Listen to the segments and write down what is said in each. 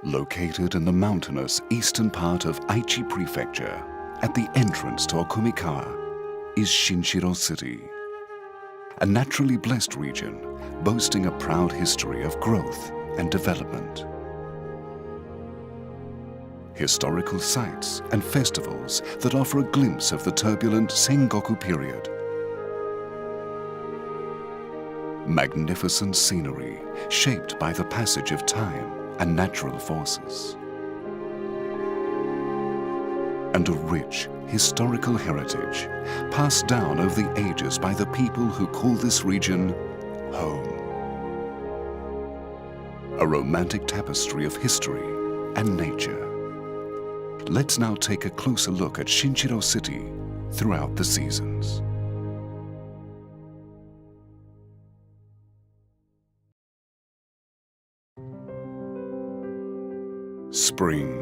Located in the mountainous eastern part of Aichi Prefecture, at the entrance to Okumikawa, is Shinshiro City, a naturally blessed region boasting a proud history of growth and development. Historical sites and festivals that offer a glimpse of the turbulent Sengoku period. Magnificent scenery shaped by the passage of time and natural forces. And a rich historical heritage passed down over the ages by the people who call this region home. A romantic tapestry of history and nature. Let's now take a closer look at Shinshiro City throughout the seasons. Spring.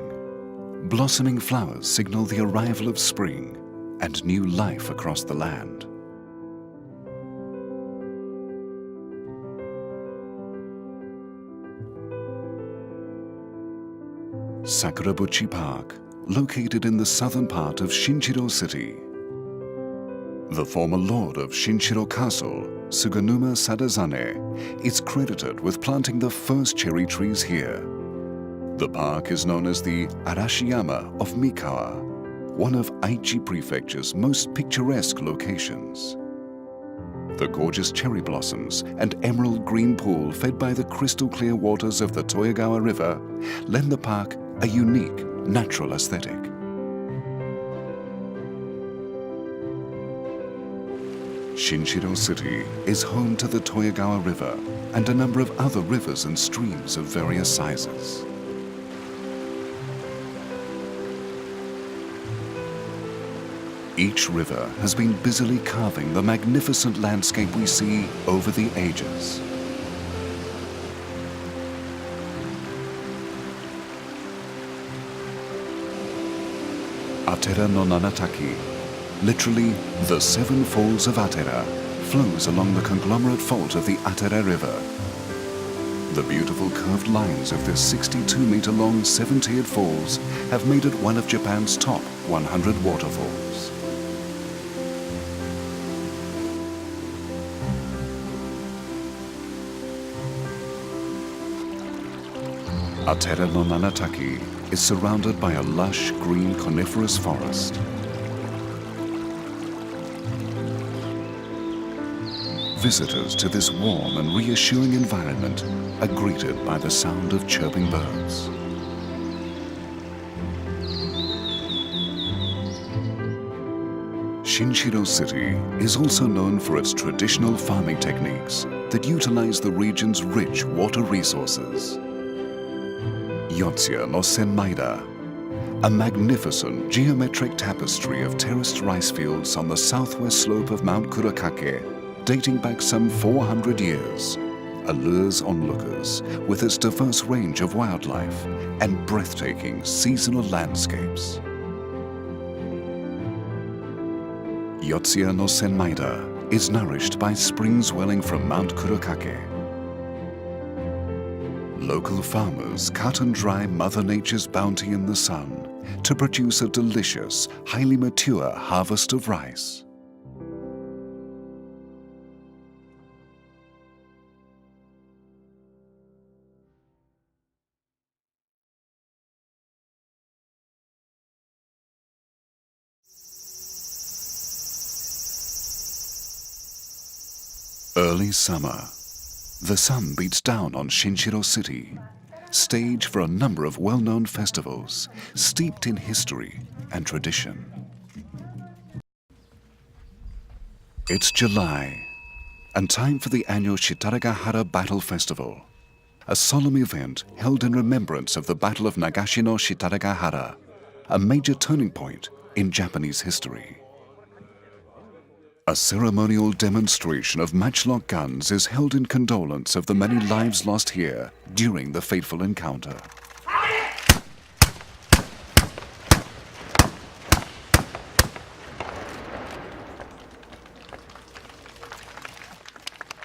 Blossoming flowers signal the arrival of spring and new life across the land. Sakurabuchi Park, located in the southern part of Shinshiro City. The former lord of Shinshiro Castle, Suganuma Sadazane, is credited with planting the first cherry trees here. The park is known as the Arashiyama of Mikawa, one of Aichi Prefecture's most picturesque locations. The gorgeous cherry blossoms and emerald green pool fed by the crystal clear waters of the Toyagawa River lend the park a unique natural aesthetic. Shinshiro City is home to the Toyagawa River and a number of other rivers and streams of various sizes. Each river has been busily carving the magnificent landscape we see over the ages. Atera no Nanataki, literally the seven falls of Atera, flows along the conglomerate fault of the Atera River. The beautiful curved lines of this 62-meter-long seven-tiered falls have made it one of Japan's top 100 waterfalls. Atera no Nanataki is surrounded by a lush green coniferous forest. Visitors to this warm and reassuring environment are greeted by the sound of chirping birds. Shinshiro City is also known for its traditional farming techniques that utilize the region's rich water resources. Yotsuya no Senmaida, a magnificent geometric tapestry of terraced rice fields on the southwest slope of Mount Kurakake, dating back some 400 years, allures onlookers with its diverse range of wildlife and breathtaking seasonal landscapes. Yotsuya no Senmaida is nourished by springs welling from Mount Kurakake. Local farmers cut and dry Mother Nature's bounty in the sun to produce a delicious, highly mature harvest of rice. Early summer. The sun beats down on Shinshiro City, stage for a number of well-known festivals steeped in history and tradition. It's July, and time for the annual Shitaragahara Battle Festival, a solemn event held in remembrance of the Battle of Nagashino Shitaragahara, a major turning point in Japanese history. A ceremonial demonstration of matchlock guns is held in condolence of the many lives lost here during the fateful encounter.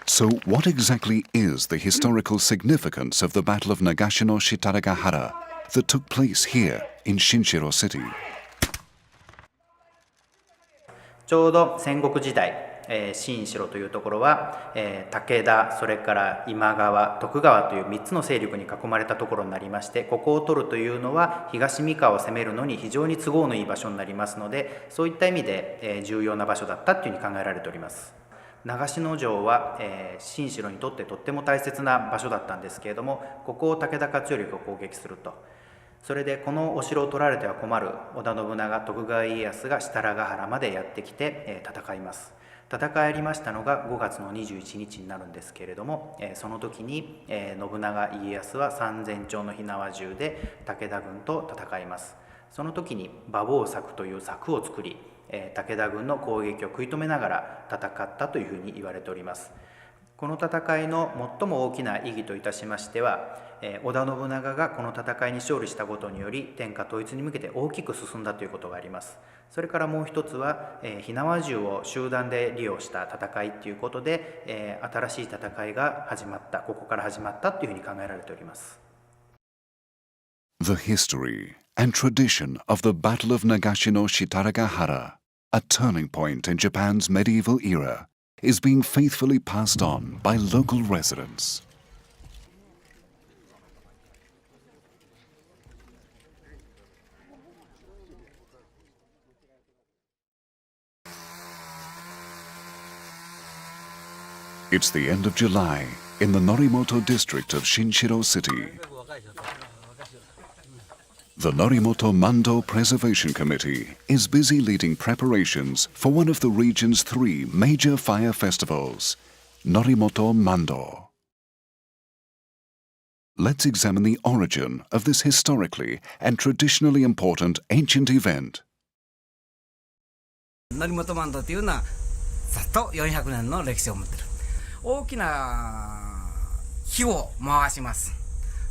So what exactly is the historical significance of the Battle of Nagashino Shitaragahara that took place here in Shinshiro City. ちょうど戦国時代、新城というところは、武田、それから今川、徳川という3つの勢力に囲まれたところになりまして、ここを取るというのは東三河を攻めるのに非常に都合のいい場所になりますので、そういった意味で、重要な場所だったというふうに考えられております。長篠城は、新城にとってとっても大切な場所だったんですけれども、ここを武田勝頼が攻撃すると。それでこのお城を取られては困る織田信長、徳川家康が設楽原までやってきて、戦います。戦いりましたのが5月の21日になるんですけれども、その時に、信長家康は3000丁の火縄銃で武田軍と戦います。その時に馬防柵という柵を作り、武田軍の攻撃を食い止めながら戦ったというふうに言われております。この戦いの最も大きな意義といたしましては、織田信長がこの戦いに勝利したことにより天下統一に向けて大きく進んだということがあります。それからもう一つは、火縄銃を集団で利用した戦いということで、新しい戦いが始まった、ここから始まったというふうに考えられております。The history and tradition of the Battle of Nagashino Shitaragahara, a turning point in Japan's medieval era, is being faithfully passed on by local residents. It's the end of July in the Norimoto district of Shinshiro City. The Norimoto Mando Preservation Committee is busy leading preparations for one of the region's 3 major fire festivals, Norimoto Mando. Let's examine the origin of this historically and traditionally important ancient event. Norimoto Mando というのはざっと400年の歴史を持っている。大きな火を回します。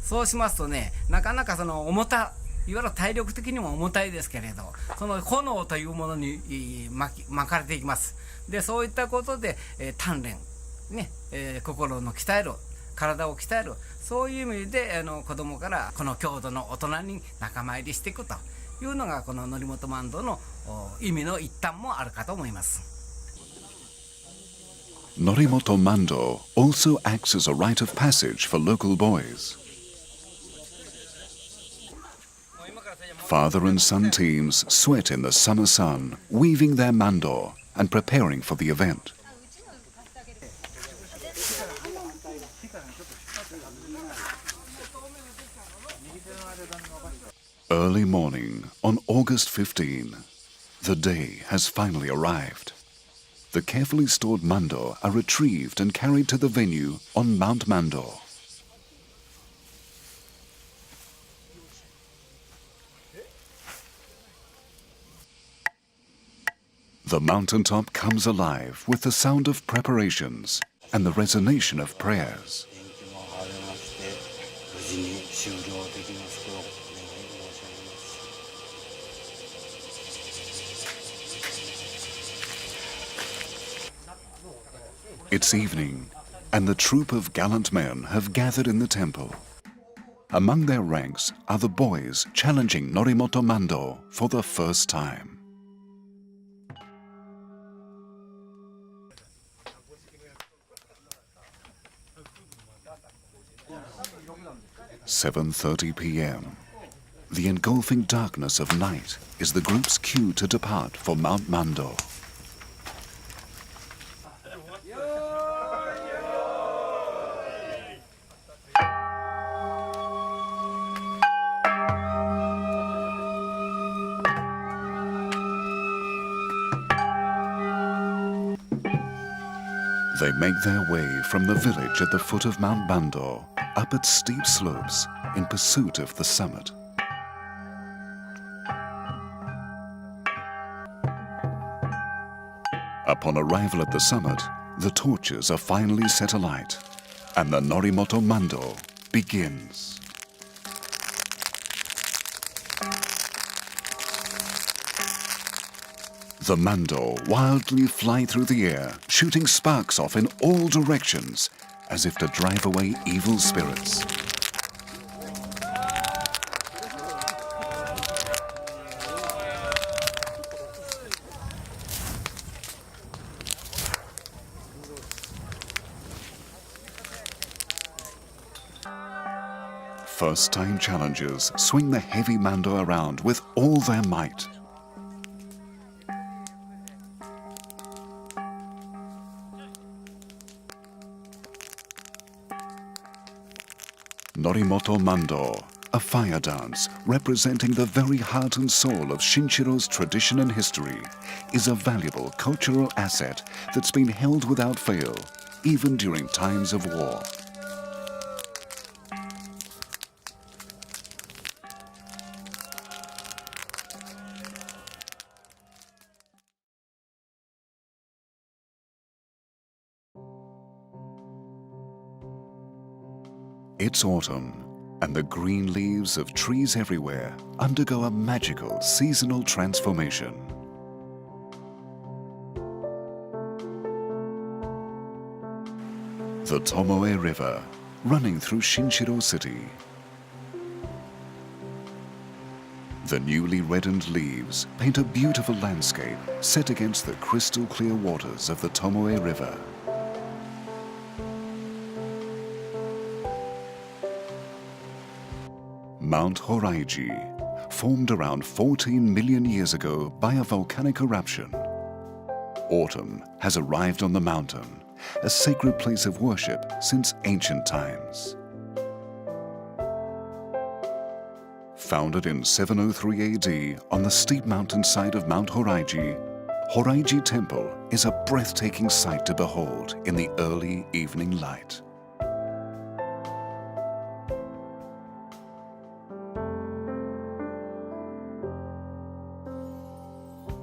そうしますとね、なかなかそのいわゆる体力的にも重たいですけれど、その炎というものに巻かれていきます。で、そういったことで、鍛錬、ね、心の鍛える、体を鍛える、そういう意味で子供からこの郷土の大人に仲間入りしていくというのがこのNorimoto Mandoの意味の一端もあるかと思います。Norimoto Mando also acts as a rite of passage for local boys. Father and son teams sweat in the summer sun, weaving their mando and preparing for the event. Early morning on August 15, the day has finally arrived. The carefully stored mando are retrieved and carried to the venue on Mount Mando. The mountaintop comes alive with the sound of preparations and the resonation of prayers. It's evening, and the troop of gallant men have gathered in the temple. Among their ranks are the boys challenging Norimoto Mando for the first time. "7:30 p.m. The engulfing darkness of night is the group's cue to depart for Mount Mando. They make their way from the village at the foot of Mount Mando up its steep slopes in pursuit of the summit. Upon arrival at the summit, the torches are finally set alight, and the Norimoto Mando begins. The mando wildly fly through the air, shooting sparks off in all directions, as if to drive away evil spirits. First-time challengers swing the heavy mando around with all their might. Norimoto Mando, a fire dance representing the very heart and soul of Shinshiro's tradition and history, is a valuable cultural asset that's been held without fail, even during times of war. It's autumn, and the green leaves of trees everywhere undergo a magical seasonal transformation. The Tomoe River, running through Shinshiro City. The newly reddened leaves paint a beautiful landscape set against the crystal clear waters of the Tomoe River. Mount Horaiji, formed around 14 million years ago by a volcanic eruption. Autumn has arrived on the mountain, a sacred place of worship since ancient times. Founded in 703 AD on the steep mountainside of Mount Horaiji, Horaiji Temple is a breathtaking sight to behold in the early evening light.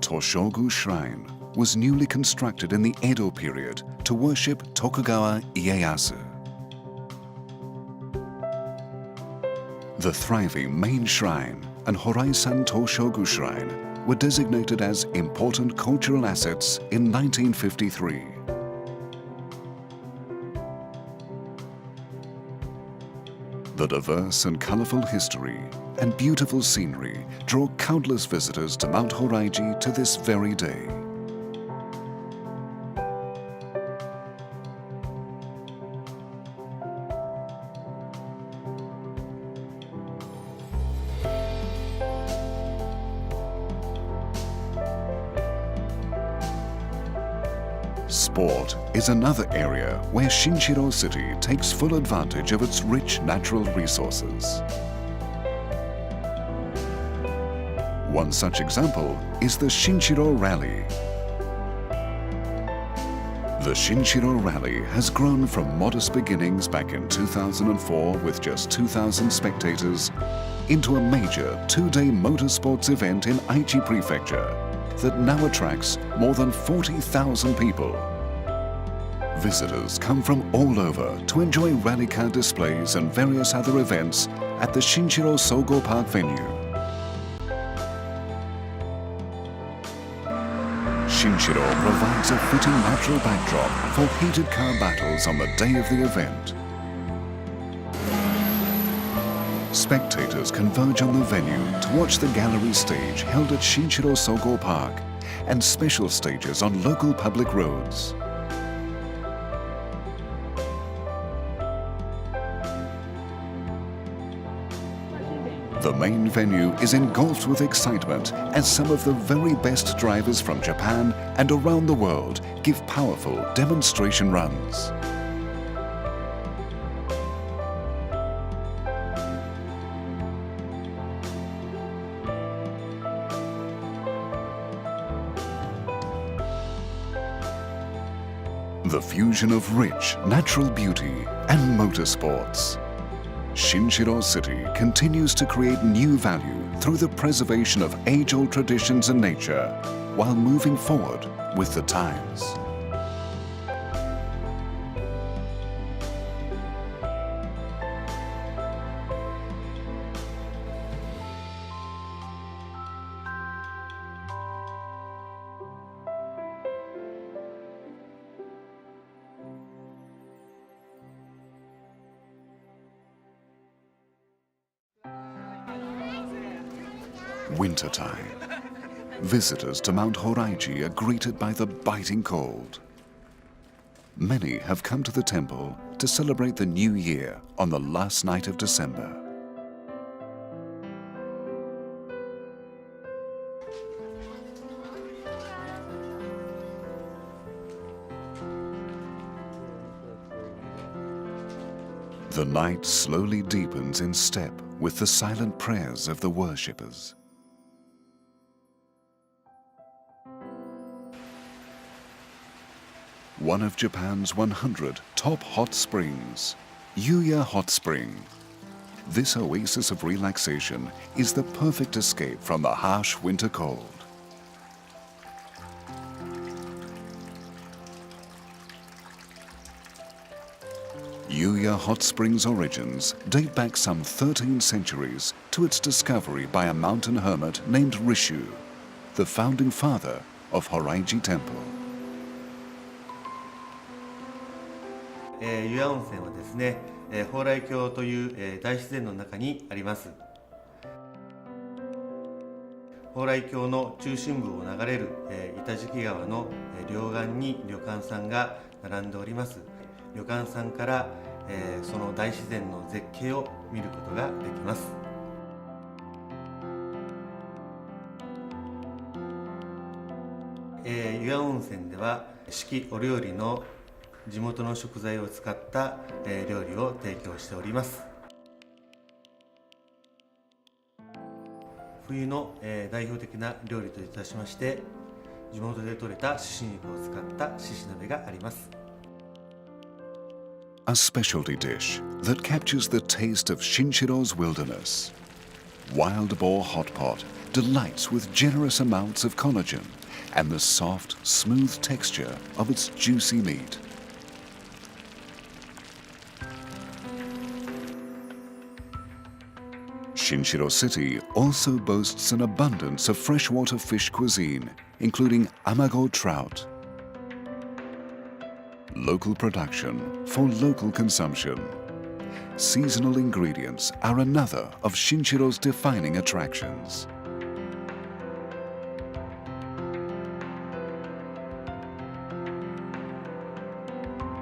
Toshogu Shrine was newly constructed in the Edo period to worship Tokugawa Ieyasu. The thriving main shrine and Horaisan Toshogu Shrine were designated as important cultural assets in 1953. The diverse and colorful history and beautiful scenery draw countless visitors to Mount Horaiji to this very day. Sport is another area where Shinshiro City takes full advantage of its rich natural resources. One such example is the Shinshiro Rally. The Shinshiro Rally has grown from modest beginnings back in 2004 with just 2,000 spectators into a major two-day motorsports event in Aichi Prefecture that now attracts more than 40,000 people. Visitors come from all over to enjoy rally car displays and various other events at the Shinshiro Sogo Park venue. Shinshiro provides a fitting natural backdrop for heated car battles on the day of the event. Spectators converge on the venue to watch the gallery stage held at Shinshiro Sogo Park and special stages on local public roads. The main venue is engulfed with excitement as some of the very best drivers from Japan and around the world give powerful demonstration runs. The fusion of rich natural beauty and motorsports. Shinshiro City continues to create new value through the preservation of age-old traditions and nature while moving forward with the times. Wintertime. Visitors to Mount Horaiji are greeted by the biting cold. Many have come to the temple to celebrate the new year on the last night of December. The night slowly deepens in step with the silent prayers of the worshippers. One of Japan's 100 top hot springs, Yuya Hot Spring. This oasis of relaxation is the perfect escape from the harsh winter cold. Yuya Hot Spring's origins date back some 13 centuries to its discovery by a mountain hermit named Rishu, the founding father of Horaiji Temple. 湯谷温泉はですね、蓬莱峡という大自然の中にあります。蓬莱峡の中心部を流れる板敷川の両岸に旅館さんが並んでおります。旅館さんからその大自然の絶景を見ることができます。湯谷温泉では四季折々の地元の食材を使った料理を提供しております。冬の代表的な料理といたしまして、地元で採れた獅子肉を使った獅子鍋があります。A specialty dish that captures the taste of Shinshiro's wilderness. Wild boar hot pot delights with generous amounts of collagen and the soft, smooth texture of its juicy meat. Shinshiro City also boasts an abundance of freshwater fish cuisine, including amago trout. Local production for local consumption. Seasonal ingredients are another of Shinshiro's defining attractions.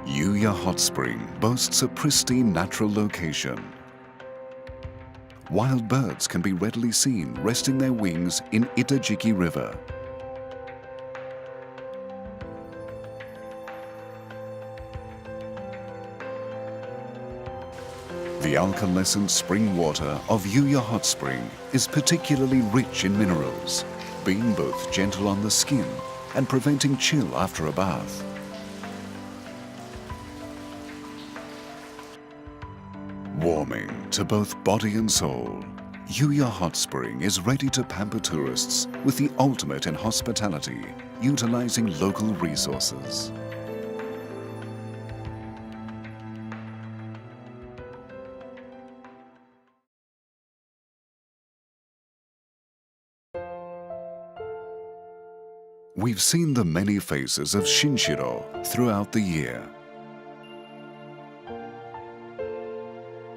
Yuya Hot Spring boasts a pristine natural location. Wild birds can be readily seen resting their wings in Itajiki River. The alkalescent spring water of Yuya Hot Spring is particularly rich in minerals, being both gentle on the skin and preventing chill after a bath. Warming to both body and soul, Yuya Hot Spring is ready to pamper tourists with the ultimate in hospitality, utilizing local resources. We've seen the many faces of Shinshiro throughout the year.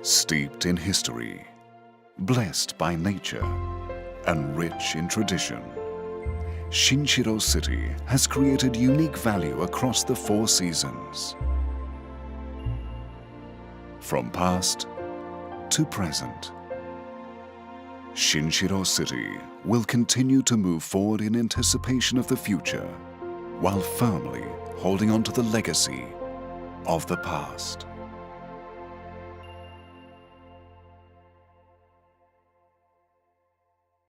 Steeped in history, blessed by nature, and rich in tradition, Shinshiro City has created unique value across the 4 seasons. From past to present, Shinshiro City will continue to move forward in anticipation of the future, while firmly holding on to the legacy of the past.